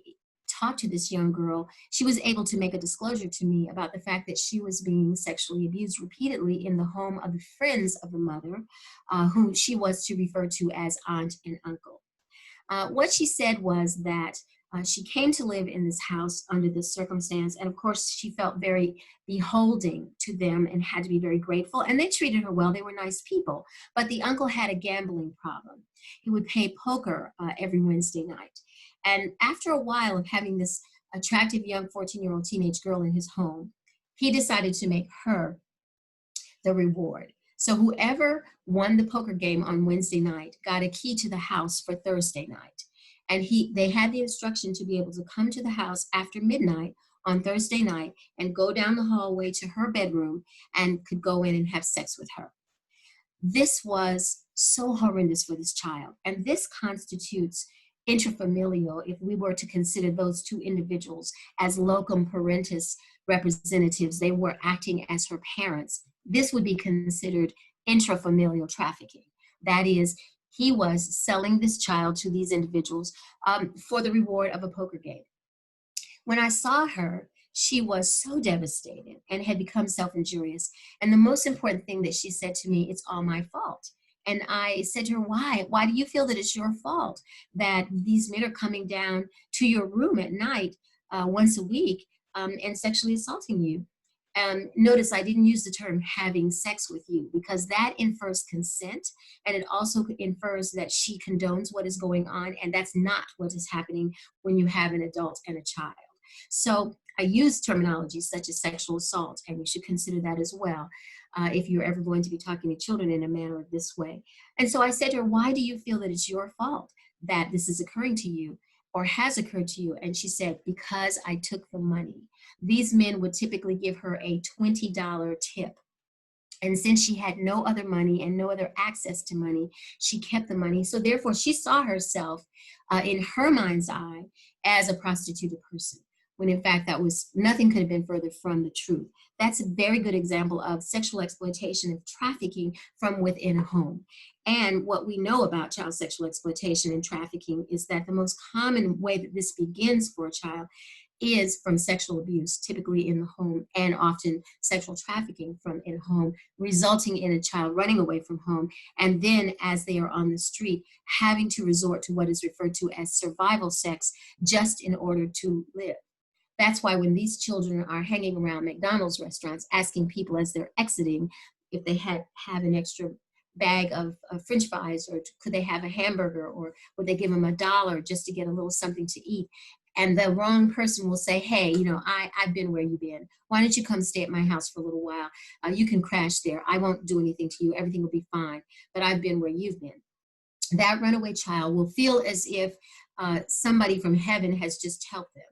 talked to this young girl, she was able to make a disclosure to me about the fact that she was being sexually abused repeatedly in the home of the friends of the mother, whom she was to refer to as aunt and uncle. What she said was that she came to live in this house under this circumstance, and of course she felt very beholding to them and had to be very grateful, and they treated her well. They were nice people, but the uncle had a gambling problem. He would play poker every Wednesday night, and after a while of having this attractive young 14-year-old teenage girl in his home, he decided to make her the reward. So whoever won the poker game on Wednesday night got a key to the house for Thursday night. And they had the instruction to be able to come to the house after midnight on Thursday night and go down the hallway to her bedroom and could go in and have sex with her. This was so horrendous for this child. And this constitutes intrafamilial if we were to consider those two individuals as locum parentis representatives. They were acting as her parents. This would be considered intrafamilial trafficking. That is, he was selling this child to these individuals for the reward of a poker game. When I saw her, she was so devastated and had become self-injurious. And the most important thing that she said to me, it's all my fault. And I said to her, why? Why do you feel that it's your fault that these men are coming down to your room at night once a week and sexually assaulting you? Notice I didn't use the term having sex with you because that infers consent, and it also infers that she condones what is going on, and that's not what is happening when you have an adult and a child. So I use terminology such as sexual assault, and you should consider that as well if you're ever going to be talking to children in a manner this way. And so I said to her, why do you feel that it's your fault that this is occurring to you or has occurred to you? And she said, because I took the money. These men would typically give her a $20 tip. And since she had no other money and no other access to money, she kept the money. So therefore, she saw herself in her mind's eye as a prostituted person, when in fact that was nothing could have been further from the truth. That's a very good example of sexual exploitation and trafficking from within a home. And what we know about child sexual exploitation and trafficking is that the most common way that this begins for a child is from sexual abuse, typically in the home, and often sexual trafficking from in home, resulting in a child running away from home, and then as they are on the street, having to resort to what is referred to as survival sex just in order to live. That's why when these children are hanging around McDonald's restaurants, asking people as they're exiting if they have an extra bag of French fries, or could they have a hamburger, or would they give them $1 just to get a little something to eat? And the wrong person will say, hey, I've been where you've been. Why don't you come stay at my house for a little while? You can crash there. I won't do anything to you. Everything will be fine. But I've been where you've been. That runaway child will feel as if somebody from heaven has just helped them.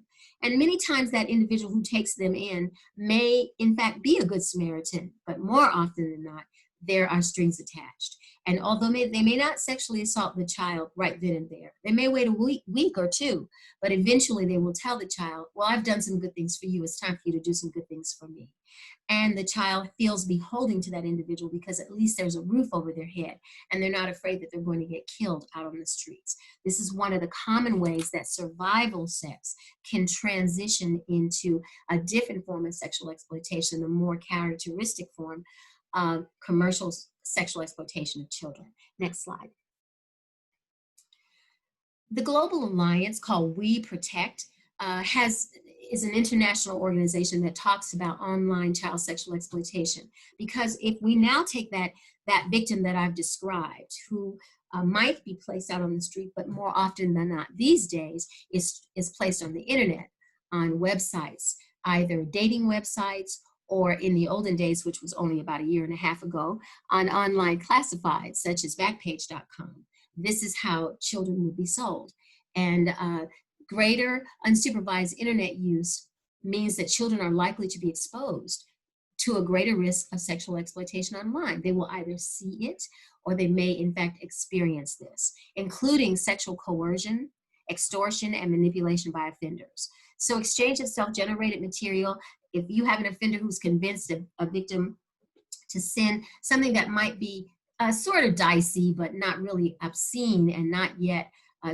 And many times that individual who takes them in may, in fact, be a good Samaritan, but more often than not, there are strings attached. And although they may not sexually assault the child right then and there, they may wait a week or two, but eventually they will tell the child, well, I've done some good things for you. It's time for you to do some good things for me. And the child feels beholding to that individual because at least there's a roof over their head and they're not afraid that they're going to get killed out on the streets. This is one of the common ways that survival sex can transition into a different form of sexual exploitation, a more characteristic form of commercial sexual exploitation of children. Next slide. The Global Alliance, called We Protect, is an international organization that talks about online child sexual exploitation. Because if we now take that victim that I've described, who might be placed out on the street, but more often than not these days is placed on the internet, on websites, either dating websites, or in the olden days, which was only about a year and a half ago, on online classifieds such as Backpage.com. This is how children would be sold. And greater unsupervised internet use means that children are likely to be exposed to a greater risk of sexual exploitation online. They will either see it or they may in fact experience this, including sexual coercion, extortion, and manipulation by offenders. So exchange of self-generated material, if you have an offender who's convinced a victim to send something that might be sort of dicey, but not really obscene and not yet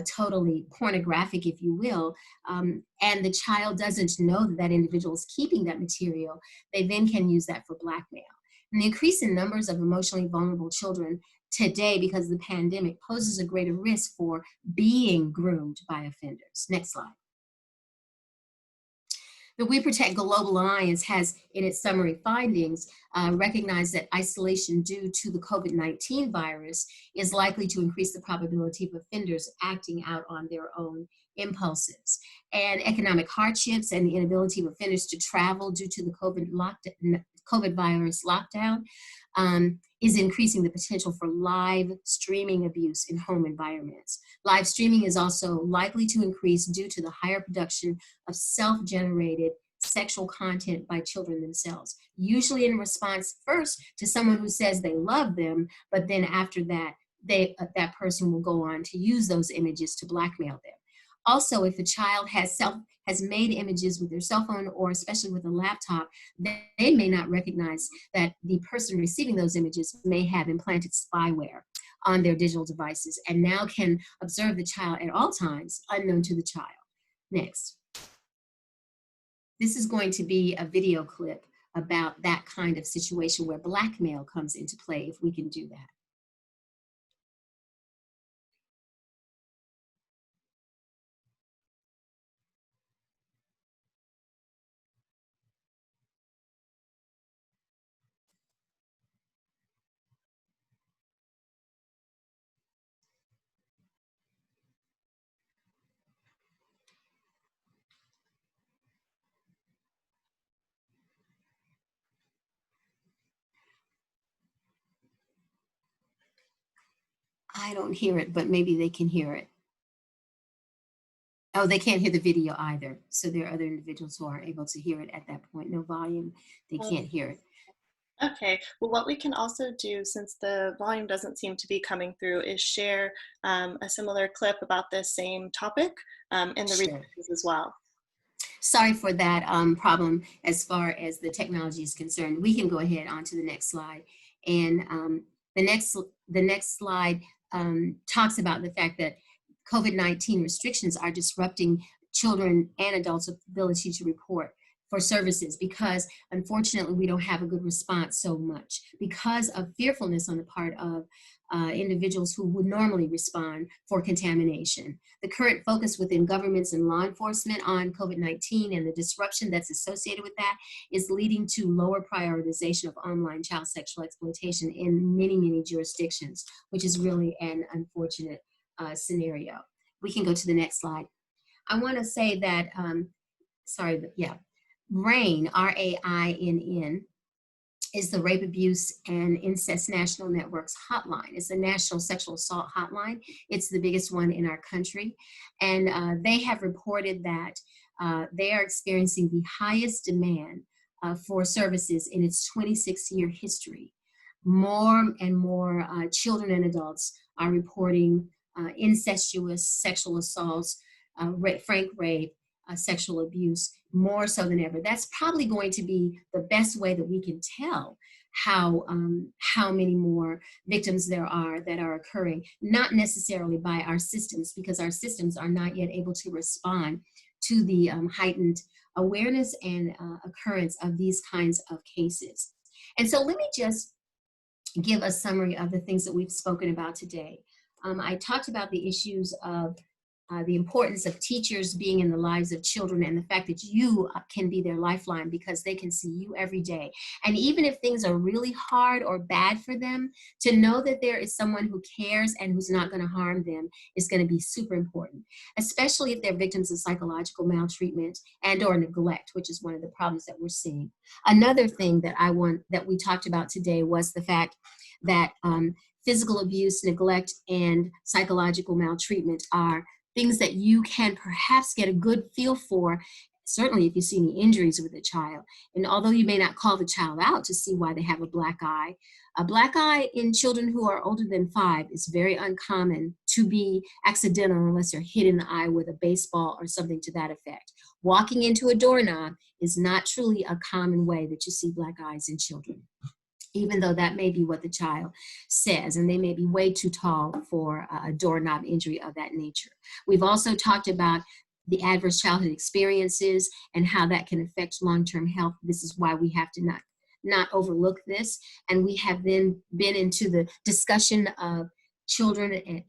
totally pornographic, if you will, and the child doesn't know that that individual is keeping that material, they then can use that for blackmail. And the increase in numbers of emotionally vulnerable children today because of the pandemic poses a greater risk for being groomed by offenders. Next slide. The We Protect Global Alliance has, in its summary findings, recognized that isolation due to the COVID-19 virus is likely to increase the probability of offenders acting out on their own impulses. And economic hardships and the inability of offenders to travel due to the COVID virus lockdown is increasing the potential for live streaming abuse in home environments. Live streaming is also likely to increase due to the higher production of self-generated sexual content by children themselves, usually in response first to someone who says they love them, but then after that, that person will go on to use those images to blackmail them. Also, if a child has made images with their cell phone, or especially with a laptop, they may not recognize that the person receiving those images may have implanted spyware on their digital devices and now can observe the child at all times, unknown to the child. Next. This is going to be a video clip about that kind of situation where blackmail comes into play, if we can do that. I don't hear it, but maybe they can hear it. Oh, they can't hear the video either. So there are other individuals who are able to hear it at that point. No volume, they can't hear it. Okay, well, what we can also do, since the volume doesn't seem to be coming through, is share a similar clip about this same topic in the Sure. resources as well. Sorry for that problem as far as the technology is concerned. We can go ahead on to the next slide. And the next slide talks about the fact that COVID-19 restrictions are disrupting children and adults' ability to report for services because unfortunately we don't have a good response so much because of fearfulness on the part of individuals who would normally respond for contamination. The current focus within governments and law enforcement on COVID-19 and the disruption that's associated with that is leading to lower prioritization of online child sexual exploitation in many, many jurisdictions, which is really an unfortunate scenario. We can go to the next slide. I want to say that, RAINN, RAINN, is the Rape, Abuse, and Incest National Network's hotline. It's a national sexual assault hotline. It's the biggest one in our country. And they have reported that they are experiencing the highest demand for services in its 26-year history. More and more children and adults are reporting incestuous sexual assaults, frank rape, sexual abuse, more so than ever. That's probably going to be the best way that we can tell how many more victims there are that are occurring, not necessarily by our systems, because our systems are not yet able to respond to the heightened awareness and occurrence of these kinds of cases. And so let me just give a summary of the things that we've spoken about today. I talked about the issues of the importance of teachers being in the lives of children and the fact that you can be their lifeline because they can see you every day. And even if things are really hard or bad for them, to know that there is someone who cares and who's not going to harm them is going to be super important, especially if they're victims of psychological maltreatment and or neglect, which is one of the problems that we're seeing. Another thing that we talked about today was the fact that physical abuse, neglect, and psychological maltreatment are things that you can perhaps get a good feel for, certainly if you see any injuries with a child. And although you may not call the child out to see why they have a black eye in children who are older than 5 is very uncommon to be accidental unless they're hit in the eye with a baseball or something to that effect. Walking into a doorknob is not truly a common way that you see black eyes in children, even though that may be what the child says, and they may be way too tall for a doorknob injury of that nature. We've also talked about the adverse childhood experiences and how that can affect long-term health. This is why we have to not overlook this. And we have then been into the discussion of children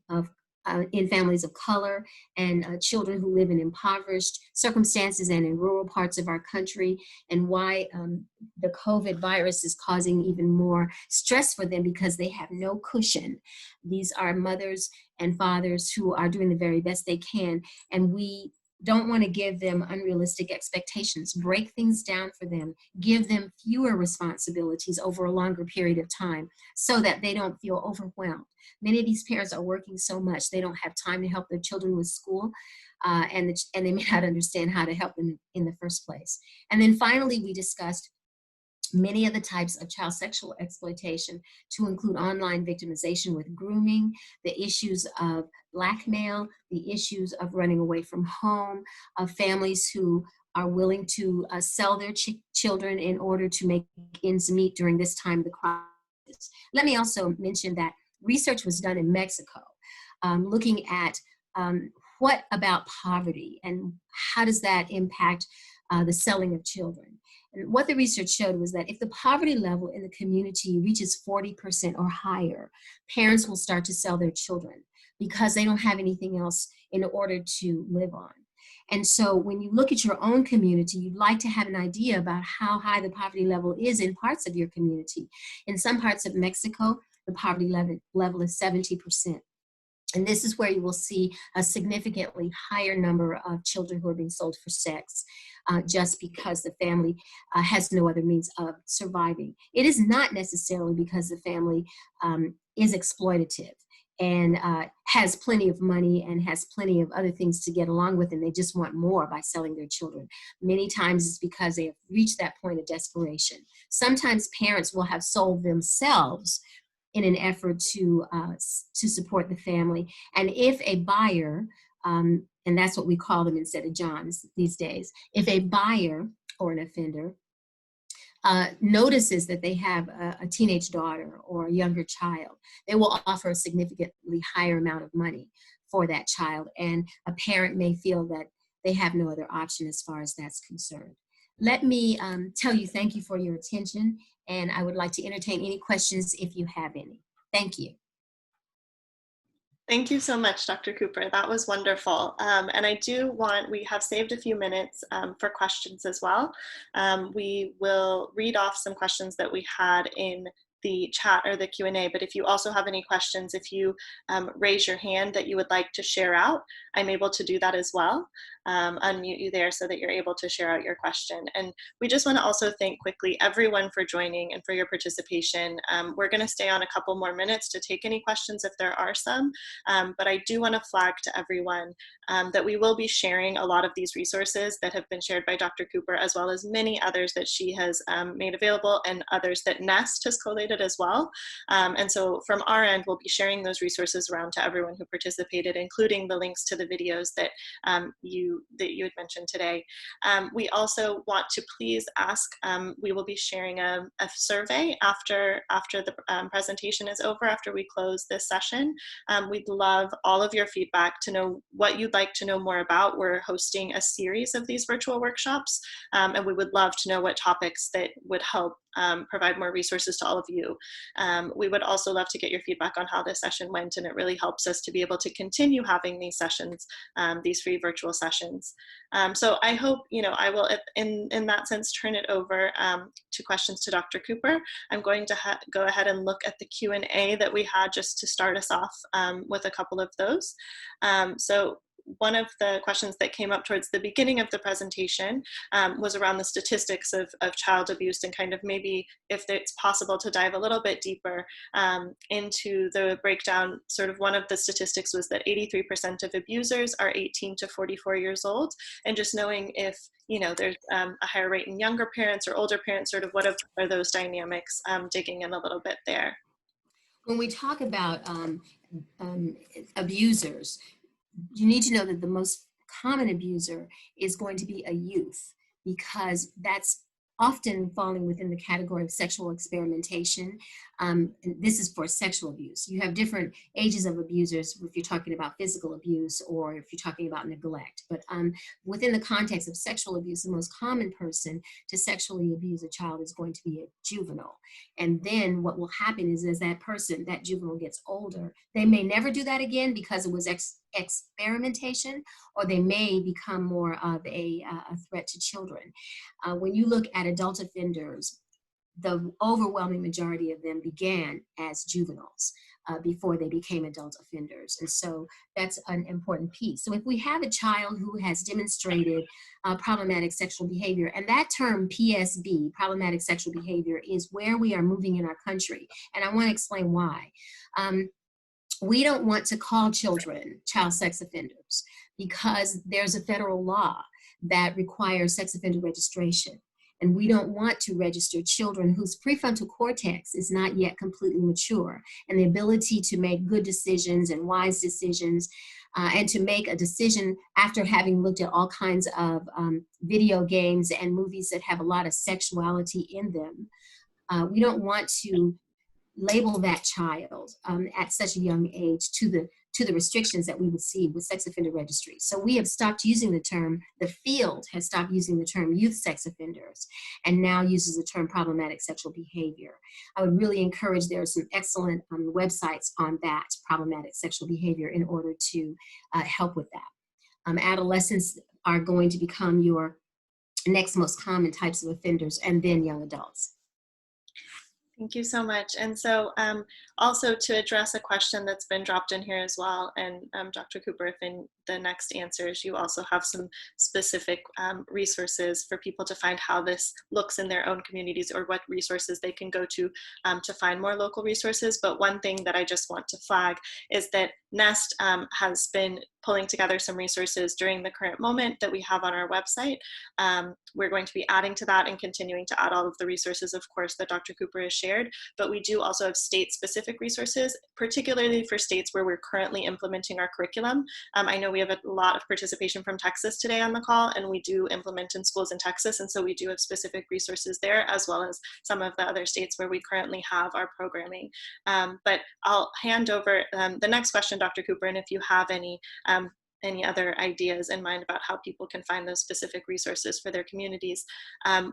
in families of color and children who live in impoverished circumstances and in rural parts of our country, and why the COVID virus is causing even more stress for them because they have no cushion. These are mothers and fathers who are doing the very best they can, and we don't want to give them unrealistic expectations. Break things down for them. Give them fewer responsibilities over a longer period of time so that they don't feel overwhelmed. Many of these parents are working so much, they don't have time to help their children with school, and they may not understand how to help them in the first place. And then finally, we discussed many of the types of child sexual exploitation, to include online victimization with grooming, the issues of blackmail, the issues of running away from home, of families who are willing to sell their children in order to make ends meet during this time of the crisis. Let me also mention that research was done in Mexico, looking at what about poverty and how does that impact the selling of children. And what the research showed was that if the poverty level in the community reaches 40% or higher, parents will start to sell their children because they don't have anything else in order to live on. And so when you look at your own community, you'd like to have an idea about how high the poverty level is in parts of your community. In some parts of Mexico, the poverty level is 70%. And this is where you will see a significantly higher number of children who are being sold for sex, just because the family has no other means of surviving. It is not necessarily because the family is exploitative and has plenty of money and has plenty of other things to get along with, and they just want more by selling their children. Many times it's because they have reached that point of desperation. Sometimes parents will have sold themselves in an effort to support the family. And if a buyer, and that's what we call them instead of Johns these days, if a buyer or an offender notices that they have a teenage daughter or a younger child, they will offer a significantly higher amount of money for that child. And a parent may feel that they have no other option as far as that's concerned. Let me tell you thank you for your attention, and I would like to entertain any questions if you have any. Thank you. Thank you so much, Dr. Cooper. That was wonderful. And we have saved a few minutes for questions as well. We will read off some questions that we had in the chat or the Q&A, but if you also have any questions, if you raise your hand that you would like to share out, I'm able to do that as well. Unmute you there so that you're able to share out your question. And we just want to also thank quickly everyone for joining and for your participation. We're going to stay on a couple more minutes to take any questions if there are some, but I do want to flag to everyone that we will be sharing a lot of these resources that have been shared by Dr. Cooper, as well as many others that she has made available and others that Nest has collated as well. And so from our end, we'll be sharing those resources around to everyone who participated, including the links to the videos that you had mentioned today. We also want to please ask, we will be sharing a survey after the presentation is over, after we close this session. We'd love all of your feedback to know what you'd like to know more about. We're hosting a series of these virtual workshops, and we would love to know what topics that would help provide more resources to all of you. We would also love to get your feedback on how this session went, and it really helps us to be able to continue having these sessions, these free virtual sessions. So I hope, I will, in that sense, turn it over to questions to Dr. Cooper. I'm going to go ahead and look at the Q&A that we had just to start us off with a couple of those. So one of the questions that came up towards the beginning of the presentation was around the statistics of child abuse, and kind of maybe if it's possible to dive a little bit deeper into the breakdown. Sort of one of the statistics was that 83% of abusers are 18 to 44 years old, and just knowing if there's a higher rate in younger parents or older parents, sort of what are those dynamics, digging in a little bit there. When we talk about abusers, you need to know that the most common abuser is going to be a youth, because that's often falling within the category of sexual experimentation. And this is for sexual abuse. You have different ages of abusers if you're talking about physical abuse or if you're talking about neglect. But within the context of sexual abuse, the most common person to sexually abuse a child is going to be a juvenile. And then what will happen is as that juvenile gets older, they may never do that again because it was experimentation, or they may become more of a threat to children. When you look at adult offenders, the overwhelming majority of them began as juveniles before they became adult offenders. And so that's an important piece. So if we have a child who has demonstrated problematic sexual behavior, and that term PSB, problematic sexual behavior, is where we are moving in our country. And I want to explain why. We don't want to call children child sex offenders because there's a federal law that requires sex offender registration. And we don't want to register children whose prefrontal cortex is not yet completely mature, and the ability to make good decisions and wise decisions, and to make a decision after having looked at all kinds of video games and movies that have a lot of sexuality in them. We don't want to label that child at such a young age to the restrictions that we would see with sex offender registry. So we have stopped using the term, the field has stopped using the term youth sex offenders, and now uses the term problematic sexual behavior. I would really encourage, there are some excellent websites on that, problematic sexual behavior, in order to help with that. Adolescents are going to become your next most common types of offenders, and then young adults. Thank you so much. And so also to address a question that's been dropped in here as well, and Dr. Cooper, if the next answers, you also have some specific resources for people to find how this looks in their own communities, or what resources they can go to find more local resources. But one thing that I just want to flag is that Nest has been pulling together some resources during the current moment that we have on our website. We're going to be adding to that and continuing to add all of the resources, of course, that Dr. Cooper has shared, but we do also have state-specific resources, particularly for states where we're currently implementing our curriculum. I know we have a lot of participation from Texas today on the call, and we do implement in schools in Texas, and so we do have specific resources there, as well as some of the other states where we currently have our programming. But I'll hand over the next question, Dr. Cooper, and if you have any other ideas in mind about how people can find those specific resources for their communities.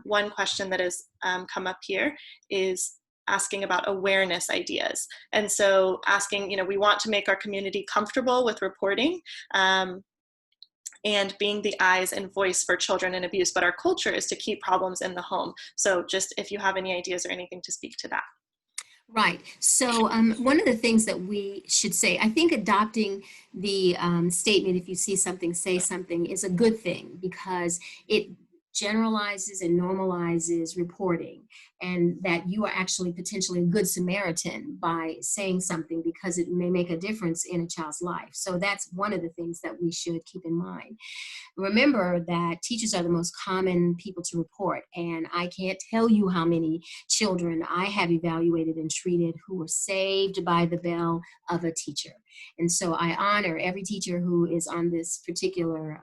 One question that has come up here is asking about awareness ideas. And so asking, we want to make our community comfortable with reporting and being the eyes and voice for children in abuse, but our culture is to keep problems in the home. So just if you have any ideas or anything to speak to that. Right. So one of the things that we should say, I think adopting the statement, if you see something, say something, is a good thing, because it generalizes and normalizes reporting, and that you are actually potentially a good Samaritan by saying something, because it may make a difference in a child's life. So that's one of the things that we should keep in mind. Remember that teachers are the most common people to report, and I can't tell you how many children I have evaluated and treated who were saved by the bell of a teacher. And so I honor every teacher who is on this particular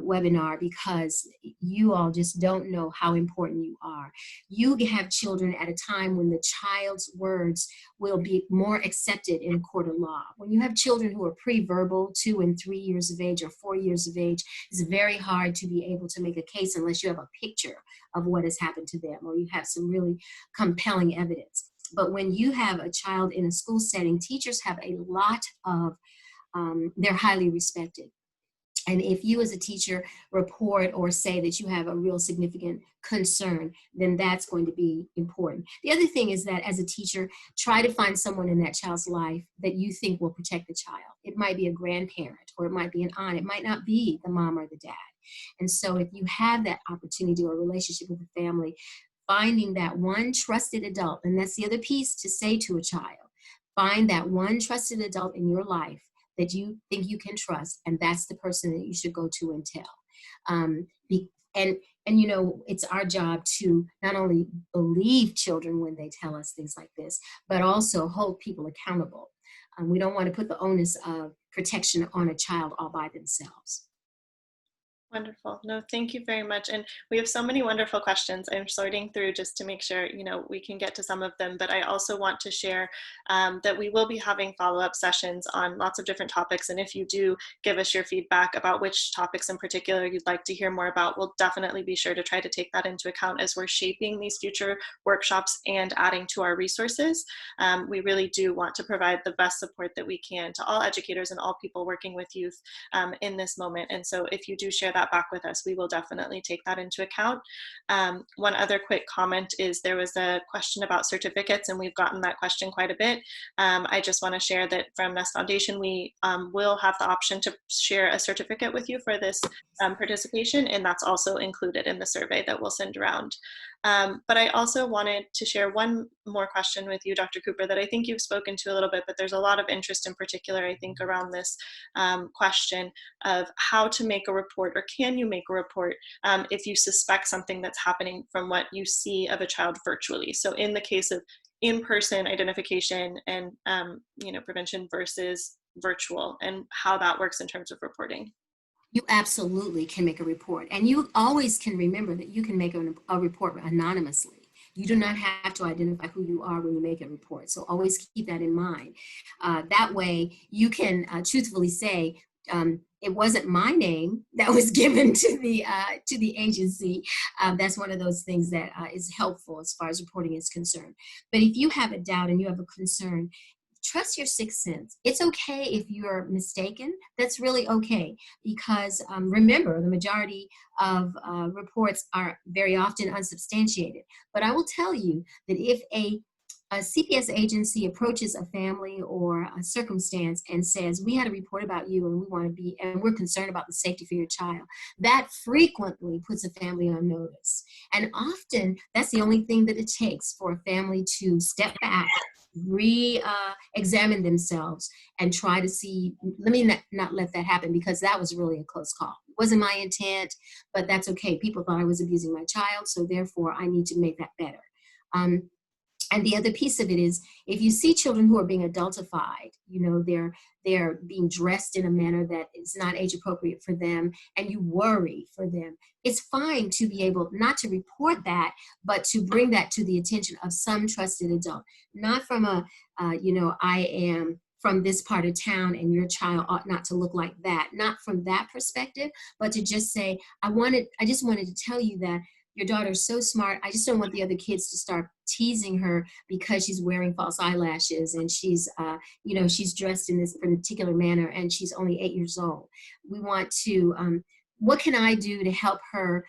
webinar, because you all just don't know how important you are. You have children at a time when the child's words will be more accepted in a court of law. When you have children who are pre-verbal, 2 and 3 years of age or 4 years of age, it's very hard to be able to make a case unless you have a picture of what has happened to them, or you have some really compelling evidence. But when you have a child in a school setting, teachers have a lot of, they're highly respected. And if you as a teacher report or say that you have a real significant concern, then that's going to be important. The other thing is that as a teacher, try to find someone in that child's life that you think will protect the child. It might be a grandparent, or it might be an aunt. It might not be the mom or the dad. And so if you have that opportunity or relationship with the family, finding that one trusted adult, and that's the other piece to say to a child, find that one trusted adult in your life that you think you can trust, and that's the person that you should go to and tell. And it's our job to not only believe children when they tell us things like this, but also hold people accountable. We don't want to put the onus of protection on a child all by themselves. Wonderful. No, thank you very much. And we have so many wonderful questions. I'm sorting through just to make sure, we can get to some of them, but I also want to share that we will be having follow-up sessions on lots of different topics. And if you do give us your feedback about which topics in particular you'd like to hear more about, we'll definitely be sure to try to take that into account as we're shaping these future workshops and adding to our resources. We really do want to provide the best support that we can to all educators and all people working with youth in this moment. And so if you do share that back with us, we will definitely take that into account. One other quick comment is there was a question about certificates, and we've gotten that question quite a bit. I just want to share that from Nest Foundation, we will have the option to share a certificate with you for this participation, and that's also included in the survey that we'll send around. But I also wanted to share one more question with you, Dr. Cooper, that I think you've spoken to a little bit, but there's a lot of interest in particular, I think, around this question of how to make a report, or can you make a report if you suspect something that's happening from what you see of a child virtually. So in the case of in-person identification and prevention versus virtual, and how that works in terms of reporting. You absolutely can make a report. And you always can remember that you can make a report anonymously. You do not have to identify who you are when you make a report. So always keep that in mind. That way you can truthfully say, it wasn't my name that was given to the agency. That's one of those things that is helpful as far as reporting is concerned. But if you have a doubt and you have a concern, trust your sixth sense. It's okay if you're mistaken. That's really okay, because remember, the majority of reports are very often unsubstantiated. But I will tell you that if a a CPS agency approaches a family or a circumstance and says, we had a report about you and we want to be, and we're concerned about the safety for your child, that frequently puts a family on notice. And often that's the only thing that it takes for a family to step back, re-examine themselves and try to see, let me not let that happen, because that was really a close call. It wasn't my intent, but that's okay. People thought I was abusing my child, so therefore I need to make that better. And the other piece of it is, if you see children who are being adultified, you know, they're being dressed in a manner that is not age appropriate for them, and you worry for them, it's fine to be able not to report that, but to bring that to the attention of some trusted adult, not from a, you know, I am from this part of town and your child ought not to look like that. Not from that perspective, but to just say, I just wanted to tell you that your daughter's so smart. I just don't want the other kids to start teasing her because she's wearing false eyelashes and she's, you know, she's dressed in this particular manner and she's only 8 years old. We want to, what can I do to help her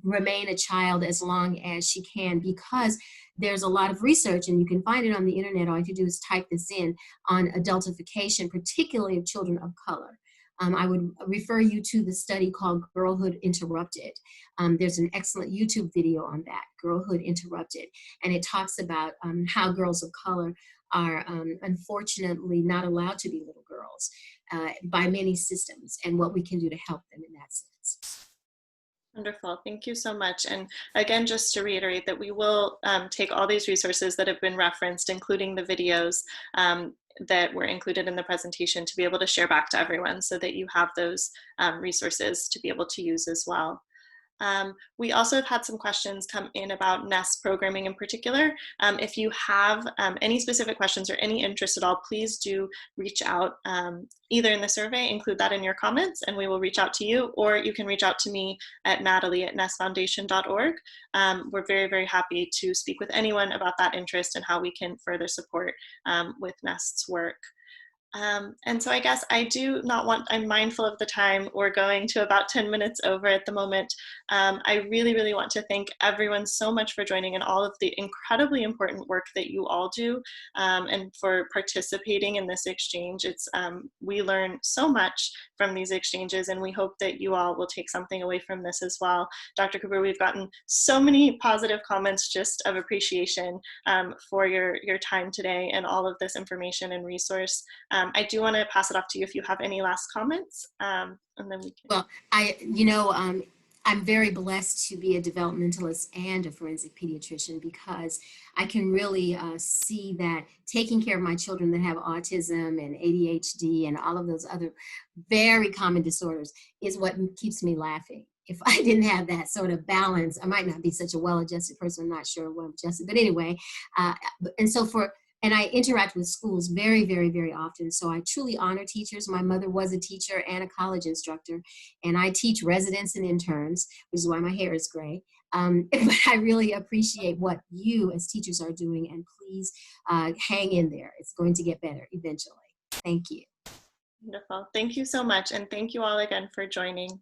remain a child as long as she can? Because there's a lot of research, and you can find it on the internet. All you have to do is type this in, on adultification, particularly of children of color. I would refer you to the study called Girlhood Interrupted. There's an excellent YouTube video on that, Girlhood Interrupted, and it talks about how girls of color are unfortunately not allowed to be little girls by many systems, and what we can do to help them in that sense. Wonderful. Thank you so much. And again, just to reiterate that we will take all these resources that have been referenced, including the videos that were included in the presentation, to be able to share back to everyone so that you have those resources to be able to use as well. We also have had some questions come in about NEST programming in particular. If you have any specific questions or any interest at all, please do reach out either in the survey, include that in your comments, and we will reach out to you, or you can reach out to me at natalie@nestfoundation.org. We're very, very happy to speak with anyone about that interest and how we can further support with NEST's work. And so I guess I'm mindful of the time. We're going to about 10 minutes over at the moment. I really, really want to thank everyone so much for joining and all of the incredibly important work that you all do, and for participating in this exchange. We learn so much from these exchanges, and we hope that you all will take something away from this as well. Dr. Cooper, we've gotten so many positive comments just of appreciation for your time today and all of this information and resource. I do want to pass it off to you if you have any last comments, and then we can. Well, I'm very blessed to be a developmentalist and a forensic pediatrician, because I can really see that taking care of my children that have autism and ADHD and all of those other very common disorders is what keeps me laughing. If I didn't have that sort of balance, I might not be such a well-adjusted person. I'm not sure what I'm adjusted, but anyway, and I interact with schools very, very, very often. So I truly honor teachers. My mother was a teacher and a college instructor, and I teach residents and interns, which is why my hair is gray. But I really appreciate what you as teachers are doing, and please hang in there. It's going to get better eventually. Thank you. Wonderful. Thank you so much. And thank you all again for joining.